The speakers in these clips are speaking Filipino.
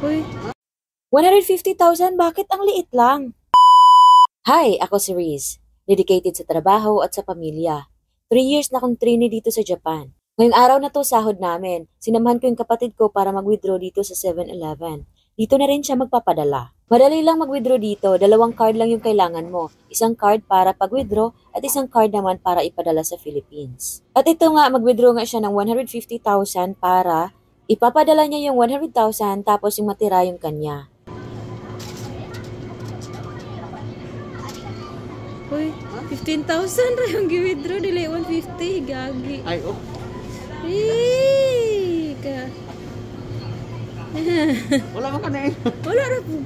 Uy, 150,000? Bakit ang liit lang? Hi, ako si Riz. Dedicated sa trabaho at sa pamilya. 3 years na akong trainee dito sa Japan. Ngayong araw na to sahod namin. Sinamahan ko yung kapatid ko para mag-withdraw dito sa 7-Eleven. Dito na rin siya magpapadala. Madali lang mag-withdraw dito. 2 card lang yung kailangan mo. Isang card para pag-withdraw at isang card naman para ipadala sa Philippines. At ito nga, mag-withdraw nga siya ng 150,000 para ipapadala niya yung 100,000 tapos yung matira yung kanya. Uy, 15,000 ra yung gi-withdraw, dili 150, gagi. Ay, oh. Ka. Wala man ka na eh. Wala ra po.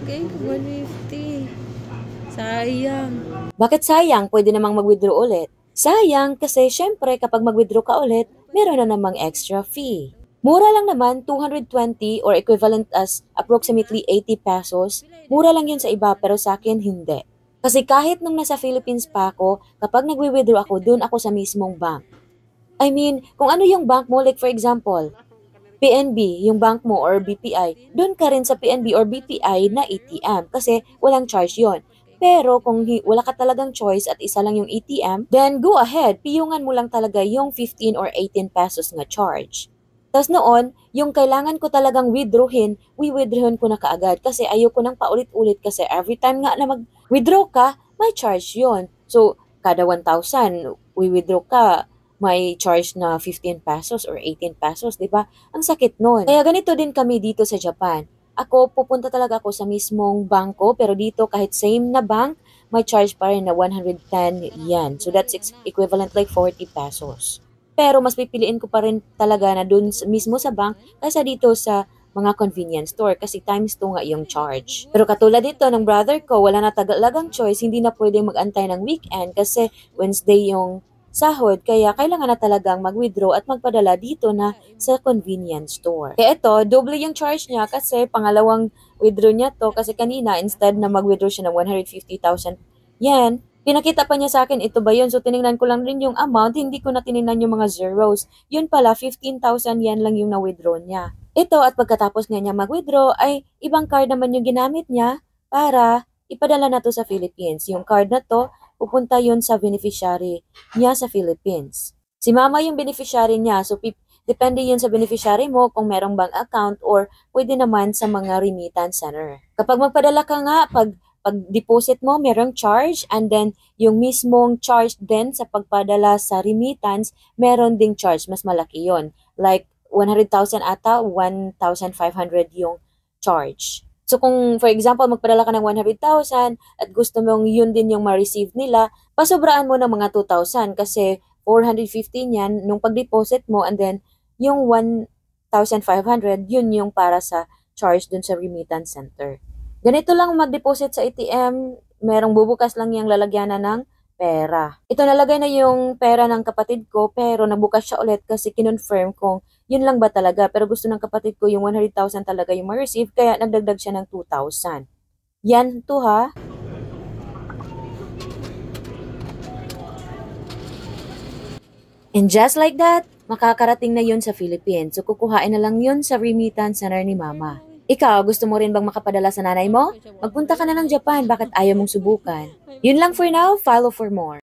Okay, 150. Sayang. Bakit sayang? Pwede namang mag-withdraw ulit. Sayang kasi syempre kapag mag-withdraw ka ulit, meron na namang extra fee. Mura lang naman, 220 or equivalent as approximately 80 pesos. Mura lang yun sa iba pero sa akin hindi. Kasi kahit nung nasa Philippines pa ako, kapag nagwi-withdraw ako, dun ako sa mismong bank. I mean, kung ano yung bank mo, like for example, PNB, yung bank mo or BPI, dun ka rin sa PNB or BPI na ATM kasi walang charge yon. Pero kung wala ka talagang choice at isa lang yung ATM, then go ahead, piyungan mo lang talaga yung 15 or 18 pesos nga charge. Tapos noon, yung kailangan ko talagang withdrawin, withdrawin ko na kaagad kasi ayoko nang paulit-ulit kasi every time nga na mag-withdraw ka, may charge yon. So, kada 1,000, withdraw ka, may charge na 15 pesos or 18 pesos, di ba? Ang sakit nun. Kaya ganito din kami dito sa Japan. Ako, pupunta talaga ako sa mismong bangko, pero dito kahit same na bank, may charge pa rin na 110 yen. So that's equivalent like 40 pesos. Pero mas pipiliin ko pa rin talaga na dun mismo sa bank kaysa dito sa mga convenience store kasi times 2 nga yung charge. Pero katulad dito ng brother ko, wala na talagang choice, hindi na pwedeng mag-antay ng weekend kasi Wednesday yung sahod, kaya kailangan na talagang mag-withdraw at magpadala dito na sa convenience store. Kaya ito, double yung charge niya kasi pangalawang withdraw niya to kasi kanina instead na mag-withdraw siya ng 150,000 yen, pinakita pa niya sa akin, ito ba yun? So, tinignan ko lang rin yung amount, hindi ko na tinignan yung mga zeros. Yun pala, 15,000 yen lang yung na-withdraw niya. Ito, at pagkatapos nga niya mag-withdraw, ay ibang card naman yung ginamit niya para ipadala na to sa Philippines. Yung card na to, pupunta yun sa beneficiary niya sa Philippines. Si mama yung beneficiary niya, so depende yun sa beneficiary mo kung merong bank account or pwede naman sa mga remittance center. Kapag magpadala ka nga, pag-deposit mo, merong charge and then yung mismong charge din sa pagpadala sa remittance, meron ding charge. Mas malaki yon. Like 100,000 ata, 1,500 yung charge. So kung for example, magpadala ka ng 100,000 at gusto mong yun din yung ma-receive nila, pasobraan mo ng mga 2,000 kasi 450 yan nung pag-deposit mo and then yung 1,500, yun yung para sa charge dun sa remittance center. Ganito lang mag-deposit sa ATM, merong bubukas lang yung lalagyanan ng pera. Ito nalagay na yung pera ng kapatid ko pero nabukas siya ulit kasi kinonfirm kung yun lang ba talaga. Pero gusto ng kapatid ko yung 100,000 talaga yung ma-receive kaya nagdagdag siya ng 2,000. Yan to ha. And just like that, makakarating na yun sa Philippines. So kukuhain na lang yun sa remittance center ni Mama. Ikaw, gusto mo rin bang makapadala sa nanay mo? Magpunta ka na ng Japan, bakit ayaw mong subukan? Yun lang for now, follow for more.